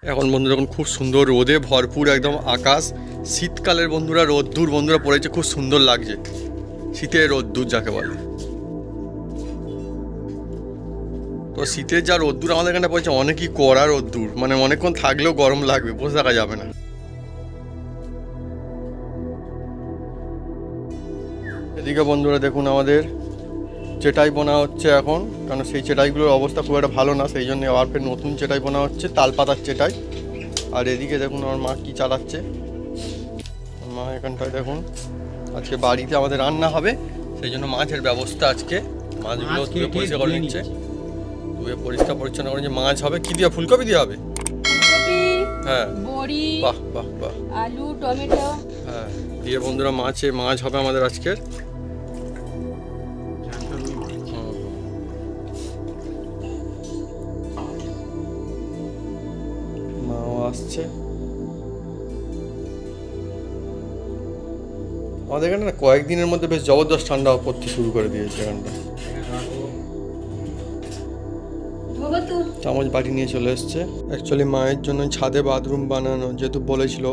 এখন বন্ধুরা এখন খুব সুন্দর রোদে ভরপুর একদম আকাশ। শীতকালের বন্ধুরা রোদ্দুর বন্ধুরা পড়েছে, খুব সুন্দর লাগছে। শীতের রোদ্দুর যাকে বলে, তো শীতের যা রোদ্দুর আমাদের এখানে পড়েছে অনেকই কড়া রোদ্দুর, মানে অনেকক্ষণ থাকলেও গরম লাগবে, বসে থাকা যাবে না। এদিকে বন্ধুরা দেখুন আমাদের চেটাই বোনা হচ্ছে এখন, কারণ সেই চেটাইগুলোর অবস্থা খুব একটা ভালো না, সেই জন্য আবার ফের নতুন চেটাই বোনা হচ্ছে, তাল পাতার চেটাই। আর এদিকে দেখুন আমার মা কী চালাচ্ছে। মা এখানটায় দেখুন আজকে বাড়িতে আমাদের রান্না হবে, সেই জন্য মাছের ব্যবস্থা। আজকে মাছগুলো ধুয়ে পরিষ্কার করে নিচ্ছে, ধুয়ে পরিষ্কার পরিচ্ছন্ন করে যে মাছ হবে। কি দিয়ে? ফুলকপি দিয়ে হবে। হ্যাঁ, বড়ি, বাহ বাহ বাহ, আলু, টমেটো, হ্যাঁ দিয়ে বন্ধুরা মাছ হবে আমাদের আজকের। মাও আসছে। আমাদের এখানে না কয়েকদিনের মধ্যে বেশ জবরদস্ত ঠান্ডা পড়তে শুরু করে দিয়েছে এখানটা। চামচ বাটি নিয়ে চলে এসছে। অ্যাকচুয়ালি মায়ের জন্য ছাদে বাথরুম বানানো যেহেতু বলেছিল,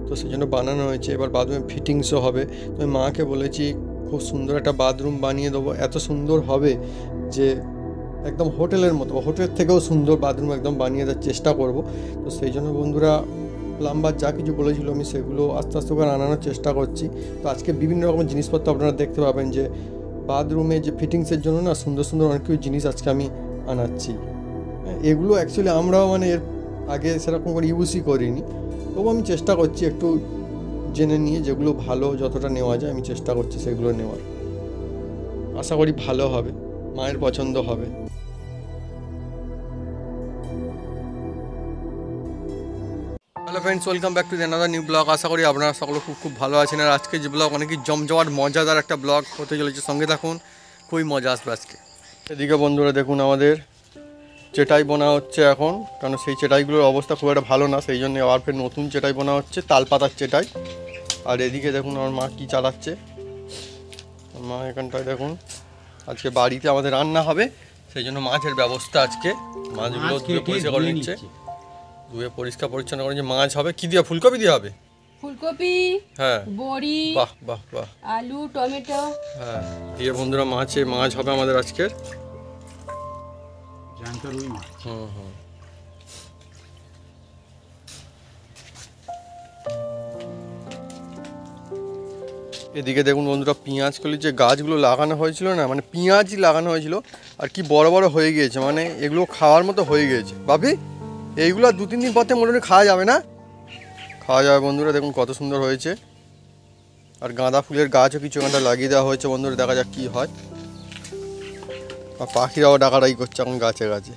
তো সেই জন্য বানানো হয়েছে। এবার বাথরুমে ফিটিংসও হবে। তো আমি মাকে বলেছি খুব সুন্দর একটা বাথরুম বানিয়ে দেবো, এত সুন্দর হবে যে একদম হোটেলের মতো, হোটেলের থেকেও সুন্দর বাথরুম একদম বানিয়ে দেওয়ার চেষ্টা করব। তো সেই জন্য বন্ধুরা প্লাম্বার যা কিছু বলেছিল আমি সেগুলো আস্তে আস্তে করে আনানোর চেষ্টা করছি। তো আজকে বিভিন্ন রকমের জিনিসপত্র আপনারা দেখতে পাবেন যে বাথরুমে যে ফিটিংসের জন্য না সুন্দর সুন্দর অনেক কিছু জিনিস আজকে আমি আনাচ্ছি। এগুলো অ্যাকচুয়ালি আমরাও মানে এর আগে সেরকম করে ইউজই করিনি, তবু আমি চেষ্টা করছি একটু জেনে নিয়ে যেগুলো ভালো যতটা নেওয়া যায় আমি চেষ্টা করছি সেগুলো নেওয়ার। আশা করি ভালো হবে, মায়ের পছন্দ হবে। Hello friends, welcome back to another new blog. আশা করি আপনারা সকলে খুব ভালো আছেন। আর আজকে যে ব্লগ অনেকই জমজমাট মজাদার একটা ব্লগ হতে চলেছে, সঙ্গে থাকুন, খুবই মজা আসবে আজকে। এদিকে বন্ধুরা দেখুন আমাদের চেটাই বোনা হচ্ছে এখন, কারণ সেই চেটাইগুলোর অবস্থা খুব একটা ভালো না, সেই জন্য আবার ফের নতুন চেটাই বোনা হচ্ছে, তাল পাতার চেটাই। আর এদিকে দেখুন আমার মা কী চালাচ্ছে। মা এখানটায় দেখুন আজকে বাড়িতে আমাদের রান্না হবে, সেই জন্য মাছের ব্যবস্থা। আজকে মাছগুলো ধুয়ে পরিষ্কার করে নিচ্ছে, ধুয়ে পরিষ্কার পরিচ্ছন্ন করে যে মাছ হবে। কি দিয়ে? ফুলকপি দিয়ে হবে। ফুলকপি, হ্যাঁ বড়ি, বাহ বাহ বাহ, আলু, টমেটো, হ্যাঁ দিয়ে বন্ধুরা মাছ হবে আমাদের আজকের। এদিকে দেখুন বন্ধুরা পেঁয়াজগুলি যে গাছগুলো লাগানো হয়েছিল না, মানে পেঁয়াজই লাগানো হয়েছিল আর কি বড় বড় হয়ে গিয়েছে, মানে এগুলো খাওয়ার মতো হয়ে গিয়েছে। ভাবি এইগুলো 2-3 দিন পর থেকে মোটামুটি খাওয়া যাবে না? খাওয়া যাবে বন্ধুরা, দেখুন কত সুন্দর হয়েছে। আর গাঁদা ফুলের গাছও কিছু এখানটা লাগিয়ে দেওয়া হয়েছে বন্ধুরা, দেখা যাক কী হয়। আর পাখিরাও ডাকাডাকি করছে এখন গাছে গাছে।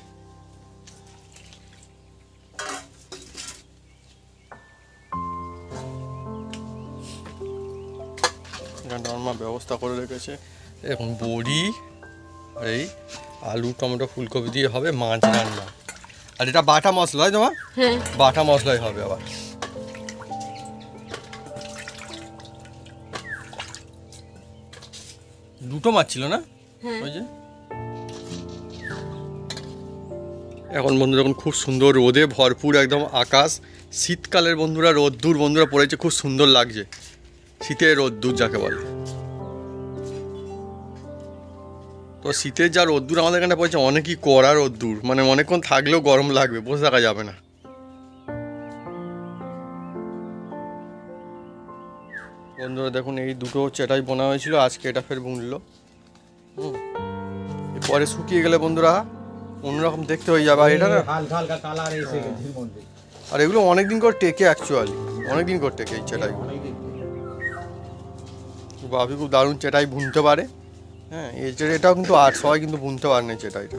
এখানটা আমার মা ব্যবস্থা করে রেখেছে। এখন বড়ি আর এই আলু, টমেটো, ফুলকপি দিয়ে হবে মাছ রান্না। আর এটা বাটা মশলা হয় তোমার? বাটা মশলাই হবে আবার। দুটো মাছ ছিল না ওই যে। এখন বন্ধুরা এখন খুব সুন্দর রোদে ভরপুর একদম আকাশ। শীতকালের বন্ধুরা রোদ্দুর বন্ধুরা পড়েছে, খুব সুন্দর লাগছে। শীতের রোদ্দুর যাকে বলে, তো শীতের যা রোদ্দুর আমাদের এখানে পড়েছে অনেকই কড়া রোদ্দুর, মানে অনেকক্ষণ থাকলেও গরম লাগবে, বসে থাকা যাবে না। বন্ধুরা দেখুন এই দুটো চেটাই বোনা হয়েছিল, আজকে এটা ফের বুনলো। পরে শুকিয়ে গেলে বন্ধুরা অন্যরকম দেখতে হয়ে যাবে। আর এটা না আর এগুলো অনেকদিন করে টেকে, অ্যাকচুয়ালি অনেকদিন করে টেকে এই চেটাই। বাবি খুব দারুণ চেটাই বুনতে পারে। হ্যাঁ এটাও কিন্তু আর সবাই কিন্তু বুনতে পারে না চেটাইটা।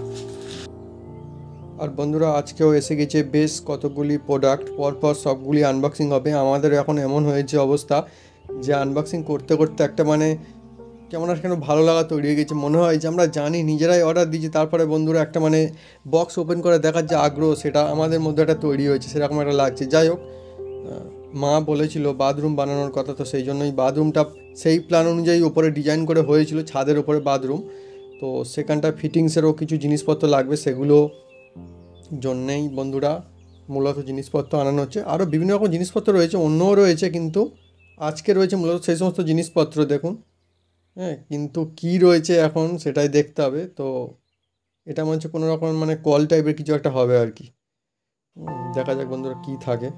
আর বন্ধুরা আজকেও এসে গেছে বেশ কতগুলি প্রোডাক্ট, পরপর সবগুলি আনবক্সিং হবে। আমাদের এখন এমন হয়েছে অবস্থা যে আনবক্সিং করতে করতে একটা মানে কেমন আর কেন ভালো লাগা তৈরি হয়ে গেছে। মনে হয় যে আমরা জানি নিজেরাই অর্ডার দিয়েছি, তারপরে বন্ধুরা একটা মানে বক্স ওপেন করে দেখার যে আগ্রহ সেটা আমাদের মধ্যে একটা তৈরি হয়েছে, সেরকম একটা লাগছে। যাই হোক, মা বলেছিল বাথরুম বানানোর কথা, তো সেই জন্যই বাথরুমটা সেই প্ল্যান অনুযায়ী ওপরে ডিজাইন করে হয়েছিল, ছাদের ওপরে বাথরুম। তো সেখানটা ফিটিংসেরও কিছু জিনিসপত্র লাগবে, সেগুলো জন্যেই বন্ধুরা মূলত জিনিসপত্র আনানো হচ্ছে। আরও বিভিন্ন রকম জিনিসপত্র রয়েছে, অন্যও রয়েছে, কিন্তু আজকে রয়েছে মূলত সেই সমস্ত জিনিসপত্র দেখুন। হ্যাঁ, কিন্তু কি রয়েছে এখন সেটাই দেখতে হবে। তো এটা মনে হচ্ছে কোনো রকম মানে কল টাইপের কিছু একটা হবে আর কি। দেখা যাক বন্ধুরা কী থাকে।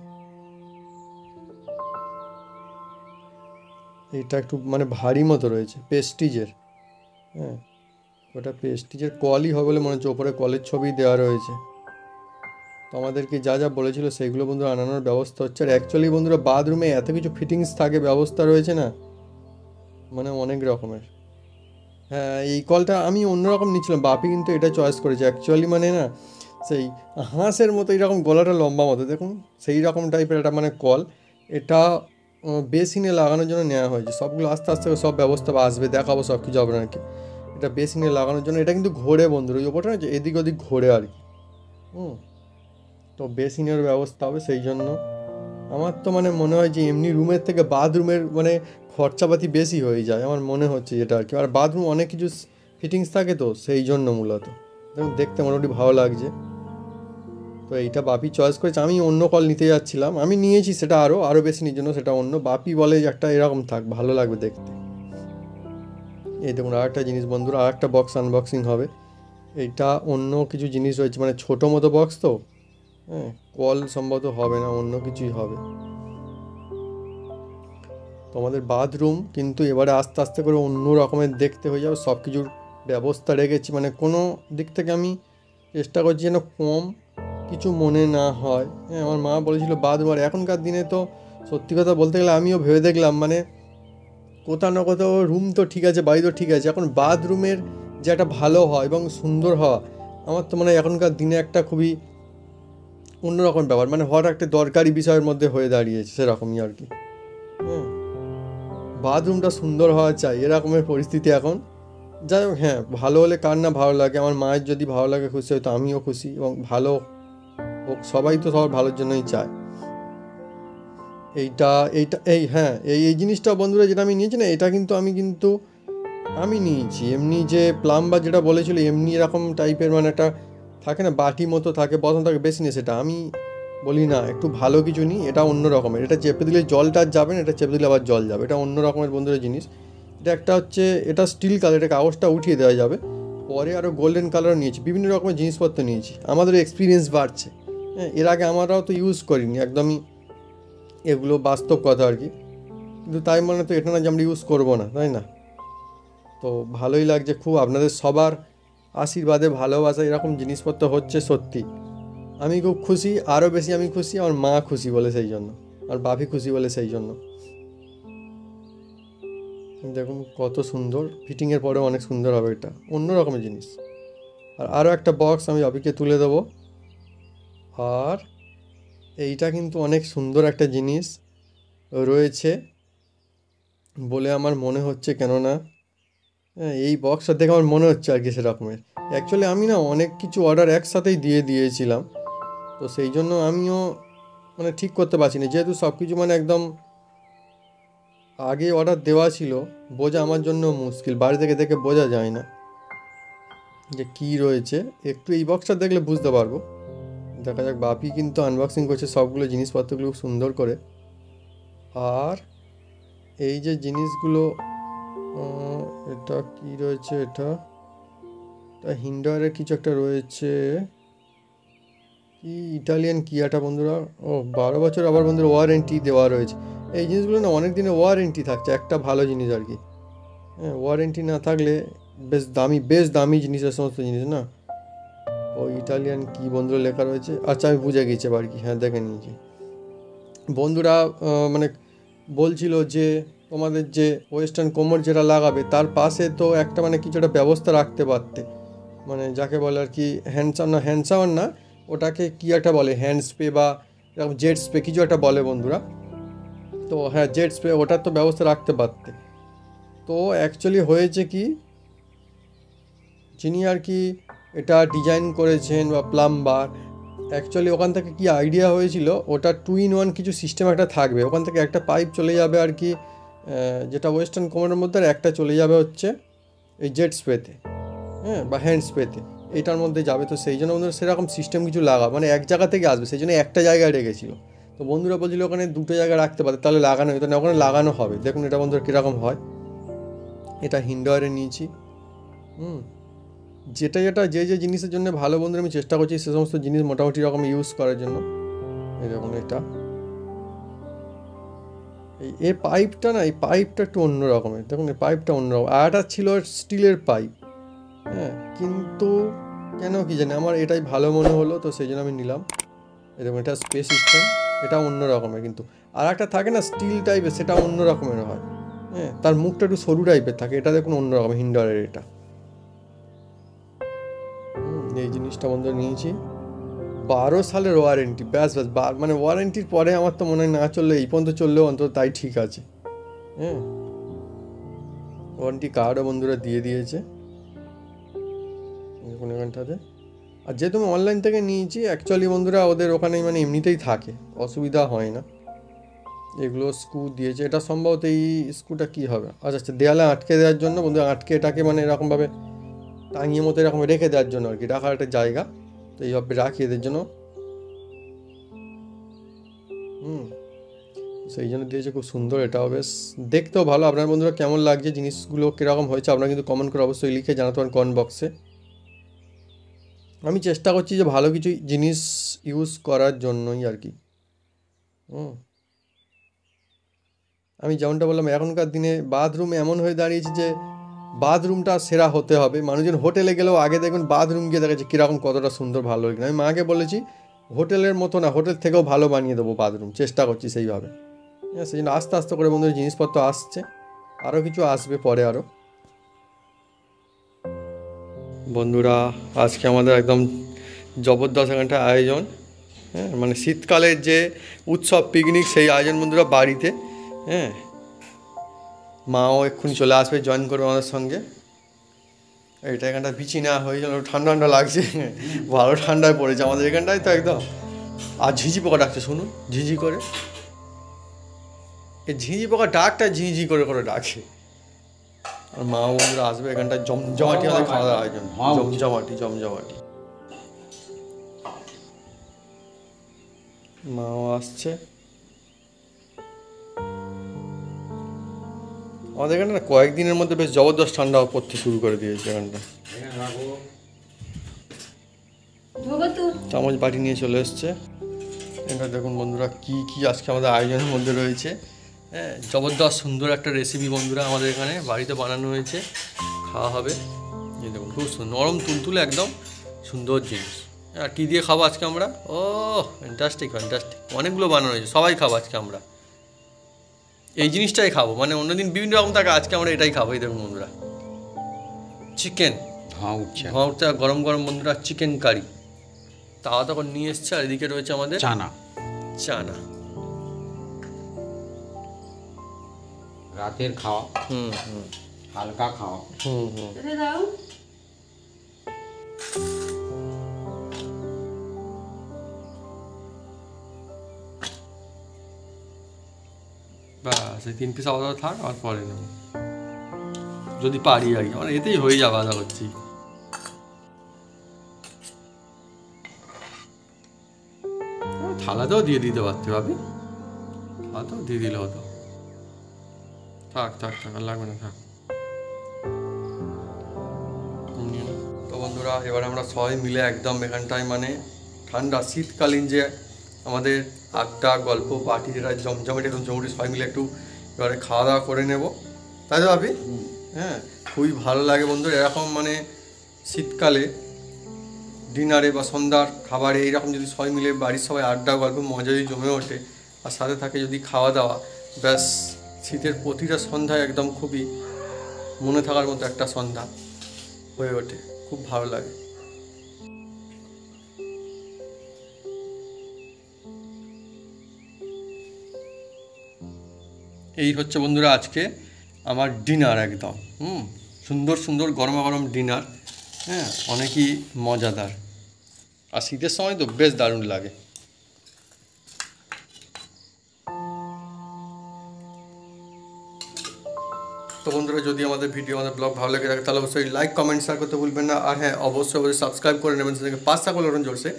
এটা একটু মানে ভারী মতো রয়েছে, পেস্টিজের। হ্যাঁ, ওটা পেস্টিজের কলই হবে বলে মনে হচ্ছে, ওপরে কলের ছবি দেওয়া রয়েছে। তো আমাদেরকে যা যা বলেছিল সেইগুলো বন্ধুরা আনানোর ব্যবস্থা হচ্ছে। আর অ্যাকচুয়ালি বন্ধুরা বাথরুমে এত কিছু ফিটিংস থাকে, ব্যবস্থা রয়েছে না, মানে অনেক রকমের। হ্যাঁ, এই কলটা আমি অন্যরকম নিচ্ছিলাম, বাপি কিন্তু এটা চয়েস করেছে অ্যাকচুয়ালি, মানে না সেই হাঁসের মতো এইরকম গলাটা লম্বা মতো দেখুন, সেই রকম টাইপের একটা মানে কল। এটা বেসিনে লাগানোর জন্য নেওয়া হয়েছে। সবগুলো আস্তে আস্তে সব ব্যবস্থা আসবে, দেখাবো সব কিছু আপনাকে। এটা বেসিনে লাগানোর জন্য, এটা কিন্তু ঘোরে বন্ধুরা, ওই ওপরটা না যে এদিক ওদিক ঘোরে আর কি। তো বেসিনের ব্যবস্থা হবে, সেই জন্য আমার তো মানে মনে হয় যে এমনি রুমের থেকে বাথরুমের মানে খরচাপাতি বেশি হয়ে যায় আমার মনে হচ্ছে যেটা আর কি। আর বাথরুম অনেক কিছু ফিটিংস থাকে, তো সেই জন্য মূলত দেখুন দেখতে মোটামুটি ভালো লাগছে। তো এইটা বাপি চয়েস করেছে, আমি অন্য কল নিতে যাচ্ছিলাম, আমি নিয়েছি সেটা আরও বেশি নির জন্য, সেটা অন্য। বাপি বলে যে একটা এরকম থাক, ভালো লাগবে দেখতে। এই দেখুন আর একটা জিনিস বন্ধুরা, আর একটা বক্স আনবক্সিং হবে। এইটা অন্য কিছু জিনিস রয়েছে, মানে ছোটো মতো বক্স তো। হ্যাঁ, কল সম্ভবত হবে না, অন্য কিছুই হবে। তো আমাদের বাথরুম কিন্তু এবারে আস্তে আস্তে করে অন্য রকমের দেখতে হয়ে যাবে, সব কিছুর ব্যবস্থা রেখেছি। মানে কোনো দিক থেকে আমি চেষ্টা করছি যেন কম কিছু মনে না হয়। হ্যাঁ, আমার মা বলেছিল বাথরুম, আর এখনকার দিনে তো সত্যি কথা বলতে গেলে আমিও ভেবে দেখলাম, মানে কোথাও না কোথাও রুম তো ঠিক আছে, বাড়ি তো ঠিক আছে, এখন বাথরুমের যে একটা ভালো হয় এবং সুন্দর হওয়া, আমার তো মানে এখনকার দিনে একটা খুবই অন্যরকম ব্যাপার, মানে হওয়ার একটা দরকারি বিষয়ের মধ্যে হয়ে দাঁড়িয়েছে, সেরকমই আর কি। হ্যাঁ, বাথরুমটা সুন্দর হওয়া চাই, এরকমের পরিস্থিতি এখন। যাই হোক, হ্যাঁ, ভালো হলে কার না ভালো লাগে। আমার মায়ের যদি ভালো লাগে, খুশি হয়, তো আমিও খুশি, এবং ভালো হোক, সবাই তো সবার ভালোর জন্যই চায়। এইটা এইটা এই হ্যাঁ, এই জিনিসটা বন্ধুরা যেটা আমি নিয়েছি না, এটা কিন্তু আমি নিয়েছি এমনি, যে প্লাম্বার যেটা বলেছিল এমনি এরকম টাইপের, মানে একটা থাকে না বাটি মতো থাকে, বসানো থাকে, বেশি নিয়ে সেটা আমি বলি না, একটু ভালো কিছু নিই। এটা অন্য রকমের, এটা চেপে দিলে জলটা যাবে না, এটা চেপে দিলে আবার জল যাবে, এটা অন্য রকমের বন্ধুরা জিনিস। এটা একটা হচ্ছে, এটা স্টিল কালার, এটা কাগজটা উঠিয়ে দেওয়া যাবে। পরে আরও গোল্ডেন কালারও নিয়েছি, বিভিন্ন রকমের জিনিসপত্র নিয়েছি, আমাদের এক্সপিরিয়েন্স বাড়ছে। হ্যাঁ, এর আগে আমরাও তো ইউজ করিনি একদমই, এগুলো বাস্তব কথা আর কি। কিন্তু তাই মানে তো এটা না যে আমরা ইউজ করবো না, তাই না? তো ভালোই লাগছে খুব, আপনাদের সবার আশীর্বাদে ভালোবাসা এরকম জিনিসপত্র হচ্ছে, সত্যি আমি খুব খুশি। আরও বেশি আমি খুশি, আমার মা খুশি বলে সেই জন্য, আর বাপি খুশি বলে সেই জন্য। দেখুন কত সুন্দর, ফিটিংয়ের পরেও অনেক সুন্দর হবে, এটা অন্য রকমের জিনিস। আর আরও একটা বক্স আমি বাপিকে তুলে দেবো। আর এইটা কিন্তু অনেক সুন্দর একটা জিনিস রয়েছে বলে আমার মনে হচ্ছে, কেননা হ্যাঁ, এই বক্সটা দেখে আমার মনে হচ্ছে আর কি সেরকমের। অ্যাকচুয়ালি আমি না অনেক কিছু অর্ডার একসাথেই দিয়েছিলাম, তো সেই জন্য আমিও মানে ঠিক করতে পারছি না, যেহেতু সব কিছু মানে একদম আগে অর্ডার দেওয়া ছিল, বোঝা আমার জন্য মুশকিল, বাড়ি থেকে দেখে বোঝা যায় না যে কী রয়েছে। একটু এই বক্সটা দেখলে বুঝতে পারবো। দেখা যাক, বাপি কিন্তু আনবক্সিং করছে সবগুলো জিনিসপত্রগুলো খুব সুন্দর করে। আর এই যে জিনিসগুলো, এটা কি রয়েছে, এটা হিন্ডারের কিছু একটা রয়েছে, কি ইটালিয়ান কি একটা বন্ধুরা, 12 বছর আবার বন্ধুরা ওয়ারেন্টি দেওয়া রয়েছে। এই জিনিসগুলো না অনেক দিনে ওয়ারেন্টি থাকছে, একটা ভালো জিনিস আর কি। হ্যাঁ, ওয়ারেন্টি না থাকলে বেশ দামি জিনিস, সমস্ত জিনিস না। ইটালিয়ান কি বন্ধুরা লেখা রয়েছে, আচ্ছা আমি বুঝে গেছি আর কি, হ্যাঁ দেখে নিয়েছি। বন্ধুরা মানে বলছিল যে তোমাদের যে ওয়েস্টার্ন কোমর যেটা লাগাবে তার পাশে তো একটা মানে কিছু একটা ব্যবস্থা রাখতে পারতে, মানে যাকে বলে আর কি হ্যান্ড শাওয়ার না, ওটাকে কী একটা বলে, হ্যান্ড স্প্রে বা এরকম জেট স্প্রে কিছু একটা বলে বন্ধুরা। তো হ্যাঁ, জেট স্প্রে, ওটার তো ব্যবস্থা রাখতে পারতে। তো অ্যাকচুয়ালি হয়েছে কি, যিনি আর কি এটা ডিজাইন করেছেন বা প্লাম্বার, অ্যাকচুয়ালি ওখান থেকে কি আইডিয়া হয়েছিল, ওটা 2-in-1 কিছু সিস্টেম একটা থাকবে, ওখান থেকে একটা পাইপ চলে যাবে আর কি, যেটা ওয়েস্টার্ন কোমরের মধ্যে, আর একটা চলে যাবে হচ্ছে এই জেট স্প্রেতে, হ্যাঁ, বা হ্যান্ড স্প্রেতে। এটার মধ্যে যাবে। তো সেই জন্য বন্ধুরা সেরকম সিস্টেম কিছু লাগা, মানে এক জায়গা থেকে আসবে, সেই জন্য একটা জায়গায় রেখেছিল। তো বন্ধুরা বলছিল ওখানে দুটো জায়গায় রাখতে পারে, তাহলে লাগানো হতো না, ওখানে লাগানো হবে। দেখুন এটা বন্ধুরা কীরকম হয়। এটা হিন্ডওয়ারে নিয়েছি। যেটা যে যে জিনিসের জন্য ভালো বন্ধুরা আমি চেষ্টা করছি সে সমস্ত জিনিস মোটামুটি রকম ইউজ করার জন্য। এই দেখুন এটা, এই পাইপটা না, এই পাইপটা একটু অন্য রকমের, দেখুন এই পাইপটা অন্যরকম। আর একটা ছিল স্টিলের পাইপ, হ্যাঁ, কিন্তু কেন কি জানি আমার এটাই ভালো মনে হলো, তো সেই জন্য আমি নিলাম। এই দেখুন এটা স্পেস সিস্টেম, এটা অন্য রকমের। কিন্তু আর একটা থাকে না স্টিল টাইপের, সেটা অন্য রকমের হয়, হ্যাঁ, তার মুখটা একটু সরু টাইপের থাকে। এটা দেখুন অন্য রকম হিন্ডারের এটা। এই জিনিসটা বন্ধু নিয়েছি। 12 সালের ওয়ারেন্টি, ব্যাস মানে ওয়ারেন্টির পরে আমার তো মনে হয় না চললে, এই পর্যন্ত চললেও অন্তত তাই ঠিক আছে। হ্যাঁ, ওয়ারেন্টি কার্ডও বন্ধুরা দিয়ে দিয়েছে দেখুন এখানটাতে। আর যেহেতু আমি অনলাইন থেকে নিয়েছি অ্যাকচুয়ালি বন্ধুরা ওদের ওখানে মানে এমনিতেই থাকে, অসুবিধা হয় না। এগুলো স্ক্রু দিয়েছে, এটা সম্ভবত এই স্ক্রুটা কী হবে, আচ্ছা দেয়ালে আটকে দেওয়ার জন্য বন্ধুরা, আটকে এটাকে মানে এরকমভাবে টাঙিয়ে মতো এরকম রেখে দেওয়ার জন্য আর কি, রাখার একটা জায়গা। তো এইভাবে রাখি এদের জন্য, সেই জন্য দিয়েছে, খুব সুন্দর। এটাও বেশ দেখতেও ভালো। আপনার বন্ধুরা কেমন লাগছে, জিনিসগুলো কীরকম হয়েছে আপনারা কিন্তু কমেন্ট করে অবশ্যই লিখে জানাতে পারেন কমেন্ট বক্সে। আমি চেষ্টা করছি যে ভালো কিছু জিনিস ইউজ করার জন্যই আর কি। আমি যেমনটা বললাম এখনকার দিনে বাথরুম এমন হয়ে দাঁড়িয়েছে যে বাথরুমটা সেরা হতে হবে। মানুষজন হোটেলে গেলেও আগে দেখবেন বাথরুম গিয়ে দেখাচ্ছে কীরকম কতটা সুন্দর ভালো লাগে। আমি মাকে বলেছি হোটেলের মতো না, হোটেল থেকেও ভালো বানিয়ে দেবো বাথরুম, চেষ্টা করছি সেইভাবে। হ্যাঁ, সেই জন্য আস্তে আস্তে করে বন্ধুরা জিনিসপত্র আসছে, আরও কিছু আসবে পরে আরও। বন্ধুরা আজকে আমাদের একদম জবরদস্ত এখানটা আয়োজন, হ্যাঁ, মানে শীতকালের যে উৎসব পিকনিক সেই আয়োজন বন্ধুরা বাড়িতে। হ্যাঁ, মাও এক্ষুনি চলে আসবে জয়েন করবে আমাদের সঙ্গে। এটা এখানটা বিছিনা হয়ে গেল, ঠান্ডা ঠান্ডা লাগছে, ভালো ঠান্ডায় পড়েছে আমাদের এখানটায় তো একদম। আর ঝিঝি পোকা ডাকছে, শুনুন ঝিঝি করে, এই ঝিঝি পোকা ডাকটা ঝিঝি করে করে ডাকে। আর মা বন্ধুরা আসবে এখানটায়, জমজমাটি আমাদের খাওয়া দাওয়ার আয়োজন, জমজমাটি। মাও আসছে। আমাদের এখানে না কয়েকদিনের মধ্যে বেশ জবরদস্ত ঠান্ডা পড়তে শুরু করে দিয়েছে এখানটা। চামচ বাটি নিয়ে চলে এসছে। এটা দেখুন বন্ধুরা কি কি আজকে আমাদের আয়োজনের মধ্যে রয়েছে। হ্যাঁ, জবরদস্ত সুন্দর একটা রেসিপি বন্ধুরা আমাদের এখানে বাড়িতে বানানো হয়েছে, খাওয়া হবে। এই দেখুন খুব নরম তুলতুলে একদম সুন্দর জিনিস। আর কী দিয়ে খাবো আজকে আমরা, ও ফ্যান্টাস্টিক, অনেকগুলো বানানো হয়েছে, সবাই খাবো আজকে আমরা এই জিনিসটাই খাবো। মানে অন্যদিন বিভিন্ন রকম থাকে, আজকে আমরা এটাই খাবো। এই দেখুন বন্ধুরা চিকেন ভাউটা গরম গরম বন্ধুরা, চিকেন কারি তাওয়া তখন নিয়ে এসছে। আর এদিকে রয়েছে আমাদের চানা রাতের খাওয়া, হালকা খাওয়া। ব্যাস এই 3 পিস আলাদা থাক, আর পরে নেব যদি পারি আর কি, মানে এতেই হয়ে যাবে। আশা করছি থালাতেও দিয়ে দিতে পারতে ভাবি, থালাতেও দিয়ে দিলে হতো। থাক আর লাগবে না, থাক। তো বন্ধুরা এবার আমরা সবাই মিলে একদম এখানটায় মানে ঠান্ডা শীতকালীন যে আমাদের আড্ডা গল্প পার্টি যেটা জমজমাটি একদম জমুটি, সবাই মিলে একটু এবারে খাওয়া দাওয়া করে নেব, তাই তো ভাবি? হ্যাঁ, খুবই ভালো লাগে বন্ধুরা এরকম মানে শীতকালে ডিনারে বা সন্ধ্যার খাবারে এইরকম যদি সবাই মিলে বাড়ির সবাই আড্ডা গল্প মজা যদি জমে ওঠে, আর সাথে থাকে যদি খাওয়া দাওয়া, ব্যাস শীতের প্রতিটা সন্ধ্যায় একদম খুবই মনে থাকার মতো একটা সন্ধ্যা হয়ে ওঠে, খুব ভালো লাগে। এই হচ্ছে বন্ধুরা আজকে আমার ডিনার, একদম সুন্দর গরম ডিনার। হ্যাঁ, অনেকই মজাদার, আর শীতের সময় তো বেশ দারুণ লাগে। তো বন্ধুরা, যদি আমাদের ভিডিও আমাদের ব্লগ ভালো লেগে থাকে তাহলে অবশ্যই লাইক কমেন্ট শেয়ার করতে ভুলবেন না। আর হ্যাঁ, অবশ্যই সাবস্ক্রাইব করে নেবেন, সেটাকে পাঁচটা করে জোরসে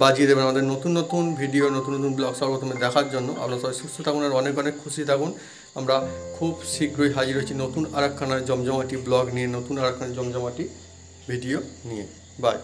বাজিয়ে দেবেন আমাদের নতুন নতুন ভিডিও, নতুন নতুন ব্লগ সর্বপ্রথমে দেখার জন্য। আপনারা সবাই সুস্থ থাকুন আর অনেক অনেক খুশি থাকুন। আমরা খুব শীঘ্রই হাজির হচ্ছি নতুন আরেকখানা জমজমাটি ব্লগ নিয়ে, নতুন আরেকখানা জমজমাটি ভিডিও নিয়ে। বাই।